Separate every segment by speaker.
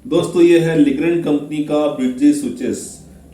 Speaker 1: दोस्तों ये है लिग्रेंट कंपनी का ब्रिडजी स्विचेस।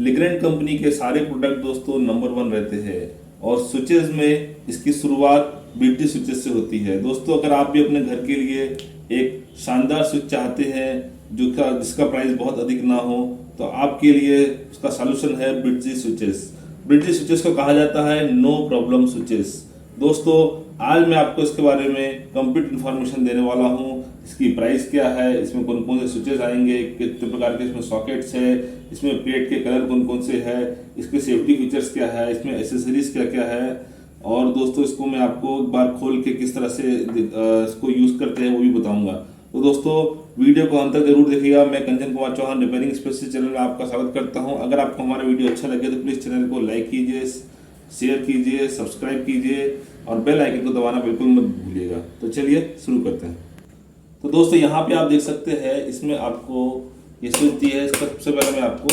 Speaker 1: लिग्रेंट कंपनी के सारे प्रोडक्ट दोस्तों नंबर 1 रहते हैं और स्विचेस में इसकी शुरुआत ब्रिडजी स्विचेस से होती है। दोस्तों अगर आप भी अपने घर के लिए एक शानदार स्विच चाहते हैं जिसका प्राइस बहुत अधिक ना हो तो आपके लिए उसका सॉल्यूशन है ब्रिडजी स्विचेस। ब्रिडजी स्विचेस को कहा जाता है नो प्रॉब्लम स्विचेस। दोस्तों आज मैं आपको इसके बारे में कंप्लीट इन्फॉर्मेशन देने वाला हूँ। इसकी प्राइस क्या है, इसमें कौन कौन से स्विचेस आएंगे, कितने प्रकार के इसमें सॉकेट्स है, इसमें प्लेट के कलर कौन कौन से है, इसके सेफ्टी फीचर्स क्या है, इसमें एसेसरीज क्या क्या है और दोस्तों इसको मैं आपको एक बार खोल के किस तरह से इसको यूज करते हैं वो भी बताऊंगा। तो दोस्तों वीडियो को अंत तक जरूर देखिएगा। मैं Kanchan Kumar Chauhan repairing specialist channel में आपका स्वागत करता हूं। अगर आपको हमारा वीडियो अच्छा लगे तो प्लीज चैनल को लाइक कीजिए, शेयर कीजिए, सब्सक्राइब कीजिए और बेल आइकन को दबाना बिल्कुल मत भूलिएगा। तो चलिए शुरू करते हैं। तो दोस्तों यहाँ पे आप देख सकते हैं इसमें आपको ये स्विच दी है। इसका सबसे पहले मैं आपको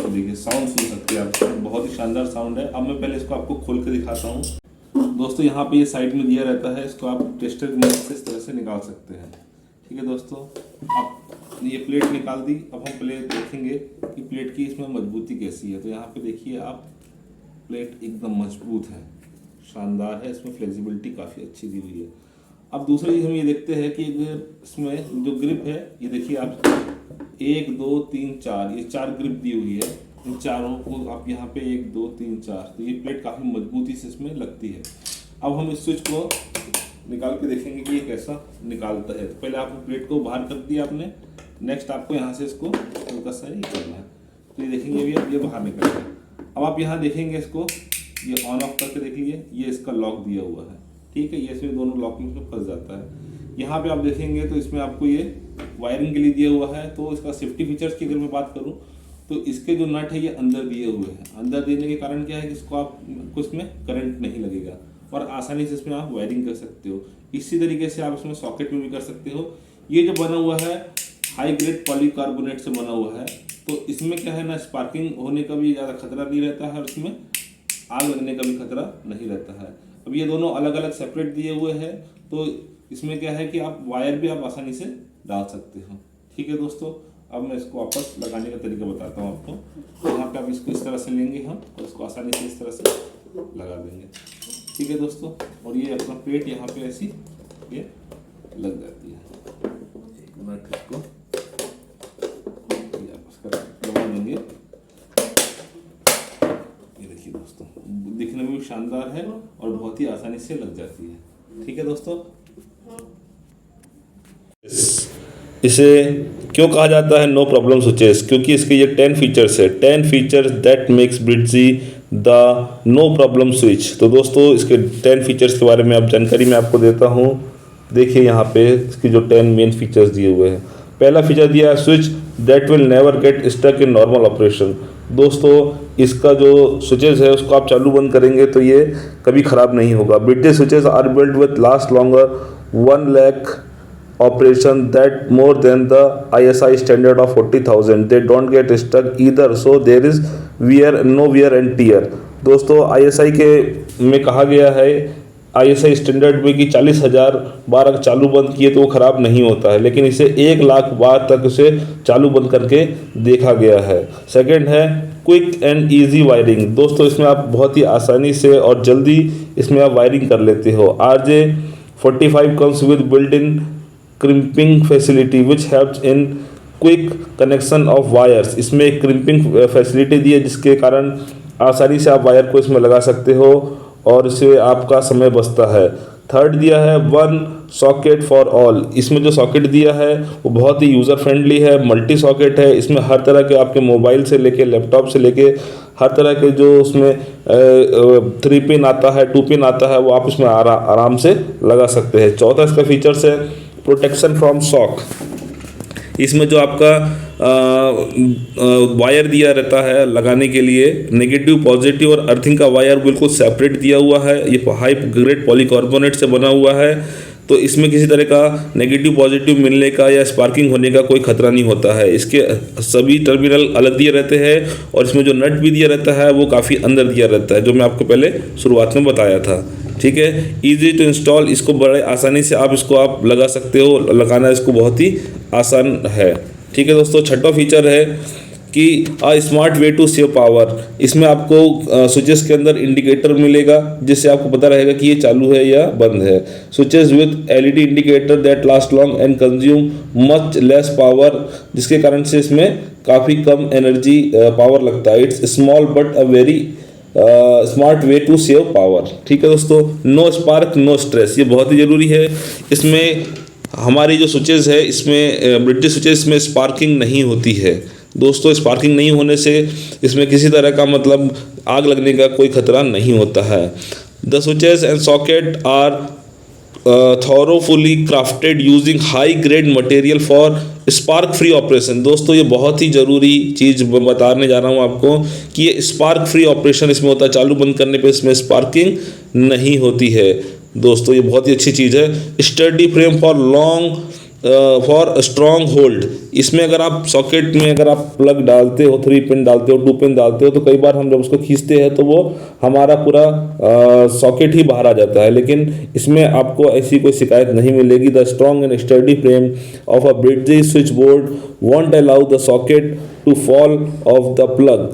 Speaker 1: देखिए साउंड सुन सकते हैं आप, बहुत ही शानदार साउंड है। अब मैं पहले इसको आपको खोल के दिखाता हूँ। दोस्तों यहाँ पे ये साइड में दिया रहता है, इसको आप टेस्टर की मदद से इस तरह से निकाल सकते हैं। ठीक है दोस्तों, आप ये प्लेट निकाल दी। अब हम प्लेट देखेंगे कि प्लेट की इसमें मजबूती कैसी है। तो यहाँ पे देखिए आप, प्लेट एकदम मजबूत है, शानदार है, इसमें फ्लेक्सिबिलिटी काफ़ी अच्छी दी हुई है। अब दूसरी चीज़ हम ये देखते हैं कि इसमें जो ग्रिप है ये देखिए आप 1 2 3 4 ये 4 ग्रिप दी हुई है। इन चारों को आप यहाँ पे 1 2 3 4 तो ये प्लेट काफ़ी मजबूती से इसमें लगती है। अब हम इस स्विच को निकाल के देखेंगे कि ये कैसा निकालता है। तो पहले आपने प्लेट को बाहर कर दिया आपने, नेक्स्ट आपको यहाँ से इसको हल्का सा ही करना है। तो ये देखेंगे अभी अब ये बाहर निकल गया। अब आप यहाँ देखेंगे इसको, ये ऑन ऑफ करके देख लीजिए, ये इसका लॉक दिया हुआ है। ठीक है, ये इसमें दोनों लॉक में फंस जाता है। यहाँ पे आप देखेंगे तो इसमें आपको ये वायरिंग के लिए दिया हुआ है। तो इसका सेफ्टी फीचर्स की अगर मैं बात करूँ तो इसके जो नट है ये अंदर दिए हुए हैं। अंदर देने के कारण क्या है कि आपको इसमें करंट नहीं लगेगा और आसानी से इसमें आप वायरिंग कर सकते हो। इसी तरीके से आप इसमें सॉकेट में भी कर सकते हो। ये जो बना हुआ है हाई ग्रेड पॉलीकार्बोनेट से बना हुआ है, तो इसमें क्या है ना, स्पार्किंग होने का भी ज़्यादा खतरा नहीं रहता है और इसमें आग लगने का भी खतरा नहीं रहता है। अब ये दोनों अलग अलग सेपरेट दिए हुए हैं, तो इसमें क्या है कि आप वायर भी आप आसानी से डाल सकते हो। ठीक है दोस्तों, अब मैं इसको वापस लगाने का तरीका बताता हूँ आपको। तो यहाँ पे आप इसको इस तरह से लेंगे हम और इसको आसानी से इस तरह से लगा देंगे। ठीक है दोस्तों, और ये अपना प्लेट यहाँ पे ऐसी ये लग जाती है। एक मिनट इसको लगा देंगे। ये देखिए दोस्तों, दिखने में भी शानदार है और बहुत ही आसानी से लग जाती है। ठीक है दोस्तों,
Speaker 2: इसे क्यों कहा जाता है नो प्रॉब्लम स्विचेस? क्योंकि इसके ये 10 फीचर्स है, 10 features that makes Bridgy the no problem switch. तो दोस्तों इसके 10 फीचर्स के बारे में आप जानकारी मैं आपको देता हूँ। देखिए यहाँ पे इसकी जो 10 मेन फीचर्स दिए हुए हैं। पहला फीचर दिया है switch that will never get stuck in normal operation. दोस्तों इसका जो स्विचेस है उसको आप चालू बंद करेंगे तो ये कभी ख़राब नहीं होगा। Bridgy switches are built with last longer 1 lakh operation that more than the ISI standard of 40,000. They don't get stuck either, so there is no wear and tear. दोस्तों ISI के में कहा गया है, ISI स्टैंडर्ड में कि 40,000 बार चालू बंद किए तो वो ख़राब नहीं होता है, लेकिन इसे 1 लाख बार तक इसे चालू बंद करके देखा गया है। सेकंड है क्विक एंड ईजी वायरिंग। दोस्तों इसमें आप बहुत ही आसानी से और जल्दी इसमें आप वायरिंग कर लेते हो। RJ45 comes with built-in crimping facility which helps in quick connection of wires। इसमें एक क्रिम्पिंग फैसिलिटी दी है जिसके कारण आसानी से आप वायर को इसमें लगा सकते हो और इससे आपका समय बचता है। थर्ड दिया है 1 सॉकेट फॉर ऑल। इसमें जो सॉकेट दिया है वो बहुत ही यूज़र फ्रेंडली है, मल्टी सॉकेट है। इसमें हर तरह के आपके मोबाइल से लेके लैपटॉप से लेके हर तरह के जो उसमें 3 पिन आता है, 2 पिन आता है, वो आप इसमें आराम से लगा सकते हैं। चौथा इसका फीचर्स है प्रोटेक्शन फ्रॉम शॉक। इसमें जो आपका वायर दिया रहता है लगाने के लिए, नेगेटिव पॉजिटिव और अर्थिंग का वायर बिल्कुल सेपरेट दिया हुआ है। ये हाई ग्रेड पॉलीकार्बोनेट से बना हुआ है, तो इसमें किसी तरह का नेगेटिव पॉजिटिव मिलने का या स्पार्किंग होने का कोई खतरा नहीं होता है। इसके सभी टर्मिनल अलग दिए रहते हैं और इसमें जो नट भी दिया रहता है वो काफ़ी अंदर दिया रहता है, जो मैं आपको पहले शुरुआत में बताया था। ठीक है, ईजी टू इंस्टॉल, इसको बड़े आसानी से आप लगा सकते हो, लगाना इसको बहुत ही आसान है। ठीक है दोस्तों, छठा फीचर है कि smart way to save power. इसमें आपको स्विचेस के अंदर इंडिकेटर मिलेगा जिससे आपको पता रहेगा कि ये चालू है या बंद है। Switches with LED indicator that last long and consume much less power, जिसके कारण से इसमें काफ़ी कम एनर्जी पावर लगता है। It's small but a very smart way to save power. ठीक है दोस्तों, नो स्पार्क नो स्ट्रेस, ये बहुत ही ज़रूरी है। इसमें हमारी जो स्विचेस है, इसमें ब्रिटिश स्विचेस में स्पार्किंग नहीं होती है दोस्तों। स्पार्किंग नहीं होने से इसमें किसी तरह का मतलब आग लगने का कोई खतरा नहीं होता है। The switches and socket are thoroughly crafted using high grade material for spark free operation. दोस्तों ये बहुत ही ज़रूरी चीज़ बताने जा रहा हूँ आपको कि ये स्पार्क फ्री ऑपरेशन इसमें होता है। चालू बंद करने पे इसमें स्पार्किंग नहीं होती है दोस्तों, ये बहुत ही अच्छी चीज़ है। Study frame for strong hold, इसमें अगर आप सॉकेट में अगर आप प्लग डालते हो, 3 पिन डालते हो, 2 पिन डालते हो, तो कई बार हम जब उसको खींचते हैं तो वो हमारा पूरा सॉकेट ही बाहर आ जाता है, लेकिन इसमें आपको ऐसी कोई शिकायत नहीं मिलेगी। The strong and sturdy frame of a British switch board won't allow the socket to fall off the plug.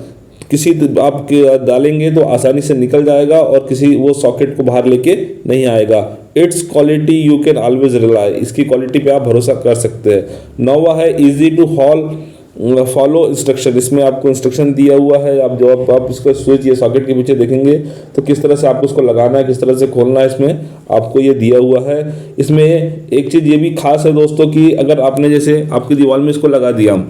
Speaker 2: किसी आप डालेंगे तो आसानी से निकल जाएगा और किसी वो सॉकेट को बाहर लेके नहीं आएगा। It's quality you can always rely, इसकी क्वालिटी पे आप भरोसा कर सकते हैं। नौवा है इजी टू फॉलो इंस्ट्रक्शन, इसमें आपको इंस्ट्रक्शन दिया हुआ है। आप जब आप इसको स्विच या सॉकेट के पीछे देखेंगे तो किस तरह से आपको उसको लगाना है, किस तरह से खोलना है, इसमें आपको ये दिया हुआ है। इसमें एक चीज़ ये भी खास है दोस्तों कि अगर आपने जैसे आपकी दीवार में इसको लगा दिया,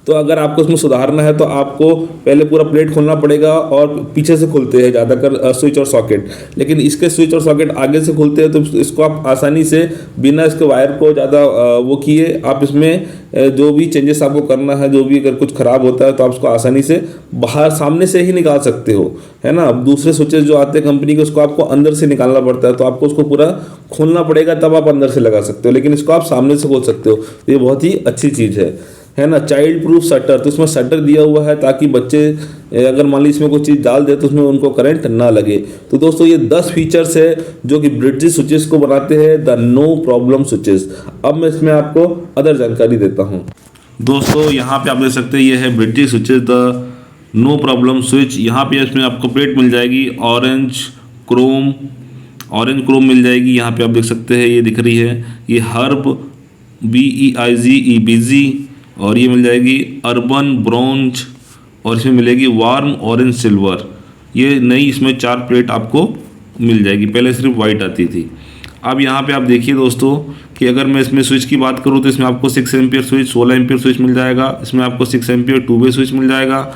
Speaker 2: तो अगर आपको इसमें सुधारना है तो आपको पहले पूरा प्लेट खोलना पड़ेगा और पीछे से खुलते हैं ज़्यादातर स्विच और सॉकेट, लेकिन इसके स्विच और सॉकेट आगे से खुलते हैं तो इसको आप आसानी से बिना इसके वायर को ज़्यादा वो किए आप इसमें जो भी चेंजेस आपको करना है, जो भी अगर कुछ ख़राब होता है तो आप उसको आसानी से बाहर सामने से ही निकाल सकते हो, है ना। अब दूसरे स्विचेस जो आते हैं कंपनी के उसको आपको अंदर से निकालना पड़ता है, तो आपको उसको पूरा खोलना पड़ेगा तब आप अंदर से लगा सकते हो, लेकिन इसको आप सामने से खोल सकते हो। ये बहुत ही अच्छी चीज़ है ना। चाइल्ड प्रूफ शटर, तो इसमें शटर दिया हुआ है ताकि बच्चे अगर मान लीजिए इसमें कोई चीज़ डाल दे तो उसमें उनको करंट ना लगे। तो दोस्तों ये 10 फीचर्स है जो कि ब्रिटिश स्विचेस को बनाते हैं द नो प्रॉब्लम स्विचेस। अब मैं इसमें आपको अदर जानकारी देता हूँ
Speaker 1: दोस्तों। यहाँ पे आप देख सकते हैं ये है British switches the no problem switch. यहाँ पे इसमें आपको प्लेट मिल जाएगी ऑरेंज क्रोम मिल जाएगी। यहाँ पे आप देख सकते हैं ये दिख रही है, ये हर्ब BEIZE और ये मिल जाएगी अर्बन ब्रॉन्ज और इसमें मिलेगी वार्म ऑरेंज सिल्वर। ये नई इसमें 4 प्लेट आपको मिल जाएगी, पहले सिर्फ वाइट आती थी। अब यहाँ पे आप देखिए दोस्तों कि अगर मैं इसमें स्विच की बात करूँ तो इसमें आपको 6 एम्पियर स्विच, 16 एम्पियर स्विच मिल जाएगा। इसमें आपको 6 एम्पियर 2 वे स्विच मिल जाएगा।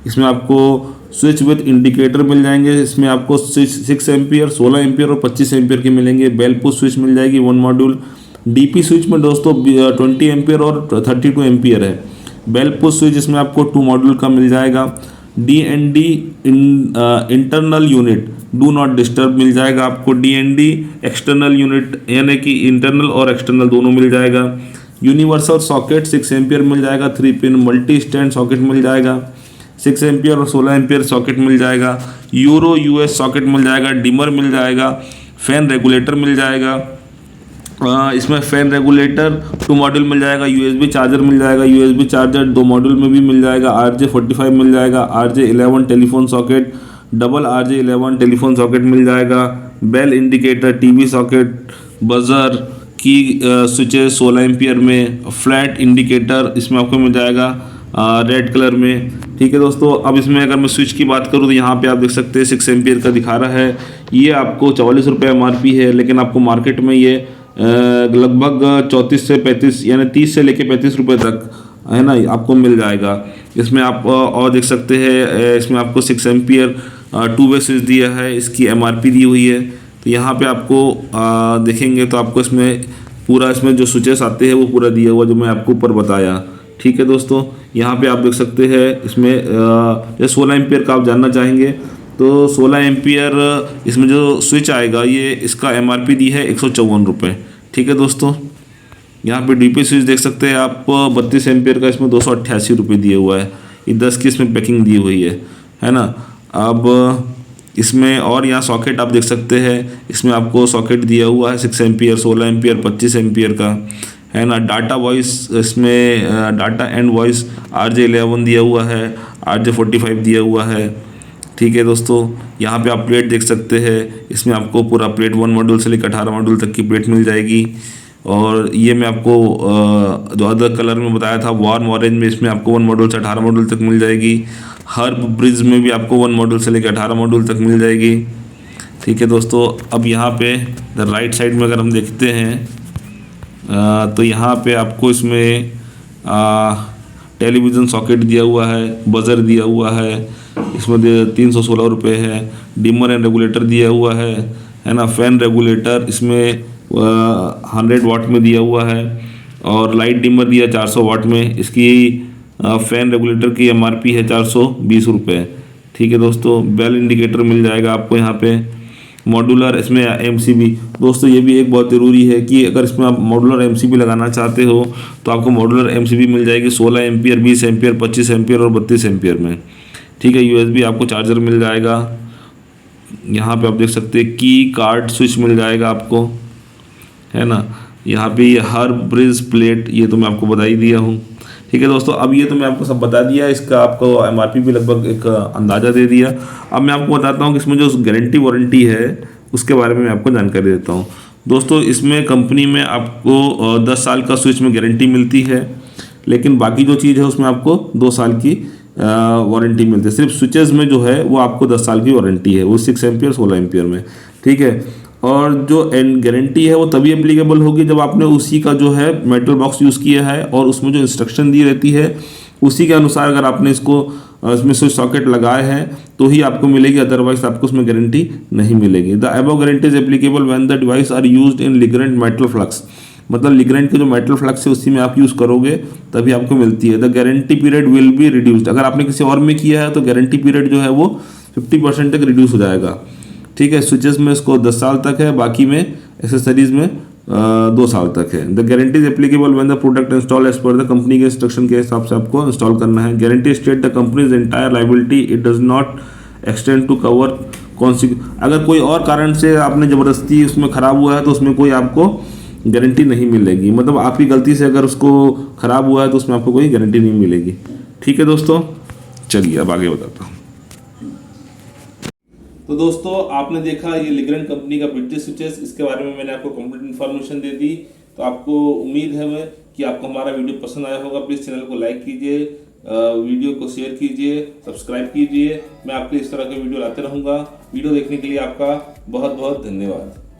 Speaker 1: इसमें आपको स्विच विद इंडिकेटर मिल जाएंगे। इसमें आपको 6 एम्पियर, 16 एम्पियर और 25 एम्पियर के मिलेंगे। बेल पुश स्विच मिल जाएगी 1 मॉड्यूल। डीपी स्विच में दोस्तों 20 एम्पियर और 32 एम्पियर है। बेल पुश स्विच इसमें आपको 2 मॉड्यूल का मिल जाएगा। DND internal unit do not disturb मिल जाएगा आपको। DND एक्सटर्नल यूनिट यानी कि इंटरनल और एक्सटर्नल दोनों मिल जाएगा। यूनिवर्सल सॉकेट 6 एम्पियर मिल जाएगा। 3 पिन मल्टी स्टैंड सॉकेट मिल जाएगा। 6 एम्पियर और 16 एम्पियर सॉकेट मिल जाएगा। यूरो US सॉकेट मिल जाएगा। डिमर मिल जाएगा। फैन रेगुलेटर मिल जाएगा। इसमें फैन रेगुलेटर 2 मॉड्यूल मिल जाएगा। USB चार्जर मिल जाएगा। USB चार्जर 2 मॉड्यूल में भी मिल जाएगा। RJ45 मिल जाएगा। RJ11 telephone socket, double RJ11 telephone socket मिल जाएगा। Bell indicator, TV socket, buzzer की स्विचेस 16 एम्पियर में, फ्लैट इंडिकेटर इसमें आपको मिल जाएगा रेड कलर में। ठीक है दोस्तों, अब इसमें अगर मैं स्विच की बात करूँ तो यहाँ पे आप देख सकते हैं 6 एम्पियर का दिखा रहा है। ये आपको 44 रुपये MRP है, लेकिन आपको मार्केट में ये लगभग 34 से 35 यानी 30 से लेके 35 रुपये तक, है ना, आपको मिल जाएगा। इसमें आप और देख सकते हैं इसमें आपको 6 एम्पियर 2 वे स्विच दिया है। इसकी MRP दी हुई है। तो यहाँ पे आपको देखेंगे तो आपको इसमें पूरा इसमें जो स्विचेस आते हैं वो पूरा दिया हुआ जो मैं आपको ऊपर बताया। ठीक है दोस्तों, यहाँ पे आप देख सकते हैं इसमें जैसे 16 एम्पियर का आप जानना चाहेंगे तो 16 एम्पियर इसमें जो स्विच आएगा ये इसका MRP दी है 154 रुपये। ठीक है दोस्तों, यहाँ पे DP स्विच देख सकते हैं आप 32 एम्पियर का, इसमें 288 रुपये दिए हुआ है। ये 10 की इसमें पैकिंग दी हुई है ना। अब
Speaker 2: इसमें और यहाँ सॉकेट आप देख सकते हैं, इसमें आपको सॉकेट दिया हुआ है 6 एम्पियर, 16 एम्पियर, 25 एम्पियर का, है ना। डाटा वॉइस, इसमें डाटा एंड वॉइस RJ11 दिया हुआ है, RJ45 दिया हुआ है। ठीक है दोस्तों, यहाँ पे आप प्लेट देख सकते हैं, इसमें आपको पूरा प्लेट 1 मॉड्यूल से लेकर 18 मॉड्यूल तक की प्लेट मिल जाएगी। और ये मैं आपको जो अदर कलर में बताया था वार्म ऑरेंज में, इसमें आपको 1 मॉड्यूल से 18 मॉड्यूल तक मिल जाएगी। हर ब्रिज में भी आपको 1 मॉड्यूल से लेकर 18 मॉड्यूल तक मिल जाएगी। ठीक है दोस्तों, अब यहाँ पे राइट साइड में अगर हम देखते हैं तो यहाँ पे आपको इसमें टेलीविज़न सॉकेट दिया हुआ है, बज़र दिया हुआ है, इसमें 316 रुपये है। डिमर एंड रेगुलेटर दिया हुआ है ना। फैन रेगुलेटर इसमें 100 वाट में दिया हुआ है, और लाइट डिमर दिया 400 वाट में। इसकी फैन रेगुलेटर की MRP है 420 रुपये। ठीक है दोस्तों, बेल इंडिकेटर मिल जाएगा आपको यहाँ पे। मॉड्यूलर इसमें MCB, दोस्तों ये भी एक बहुत ज़रूरी है कि अगर इसमें आप मॉड्यूलर MCB लगाना चाहते हो तो आपको मॉड्यूलर MCB मिल जाएगी 16 एम्पियर, 20 एम्पियर, 25 एम्पियर और 32 एम्पियर में। ठीक है, USB आपको चार्जर मिल जाएगा। यहाँ पे आप देख सकते हैं की कार्ड स्विच मिल जाएगा आपको, है ना। यहाँ पे ये हर ब्रिज प्लेट, ये तो मैं आपको बता ही दिया हूँ। ठीक है दोस्तों, अब ये तो मैं आपको सब बता दिया, इसका आपको MRP भी लगभग एक अंदाज़ा दे दिया। अब मैं आपको बताता हूँ कि इसमें जो गारंटी वारंटी है उसके बारे में मैं आपको जानकारी देता हूँ। दोस्तों इसमें कंपनी में आपको 10 साल का स्विच में गारंटी मिलती है, लेकिन बाकी जो चीज़ है उसमें आपको 2 साल की वारंटी मिलती है। सिर्फ स्विचेस में जो है वो आपको 10 साल की वारंटी है, वो 6 एम्पियर 16 एम्पियर में। ठीक है, और जो गारंटी है वो तभी एप्लीकेबल होगी जब आपने उसी का जो है मेटल बॉक्स यूज़ किया है, और उसमें जो इंस्ट्रक्शन दी रहती है उसी के अनुसार अगर आपने इसमें स्विच सॉकेट लगाए हैं तो ही आपको मिलेगी, अदरवाइज आपको उसमें गारंटी नहीं मिलेगी। The above guarantee is applicable when the device are used in लिग्रेंट मेटल फ्लक्स, मतलब लिग्रेंट के जो मेटल फ्लक्स है उसी में आप यूज़ करोगे तभी आपको मिलती है। The guarantee period will be reduced, अगर आपने किसी और में किया है तो गारंटी पीरियड जो है वो 50% तक रिड्यूस हो जाएगा। ठीक है, स्विचेस में इसको 10 साल तक है, बाकी में एक्सेसरीज में 2 साल तक है। The guarantee is applicable when the product install as per the company के इंस्ट्रक्शन के हिसाब से आपको इंस्टॉल करना है। Guarantee state the company's entire liability, it does not extend to cover अगर कोई और कारण से आपने ज़बरदस्ती उसमें ख़राब हुआ है तो उसमें कोई आपको गारंटी नहीं मिलेगी, मतलब आपकी गलती से अगर उसको ख़राब हुआ है तो उसमें आपको कोई गारंटी नहीं मिलेगी। ठीक है दोस्तों, चलिए अब आगे बताता हूँ।
Speaker 1: तो दोस्तों आपने देखा ये लिग्रेंट कंपनी का ब्रिटिश स्विचेस, इसके बारे में मैंने आपको कंप्लीट इन्फॉर्मेशन दे दी। तो आपको उम्मीद है कि आपको हमारा वीडियो पसंद आया होगा। प्लीज़ चैनल को लाइक कीजिए, वीडियो को शेयर कीजिए, सब्सक्राइब कीजिए। मैं आपके इस तरह के वीडियो लाते रहूँगा। वीडियो देखने के लिए आपका बहुत बहुत धन्यवाद।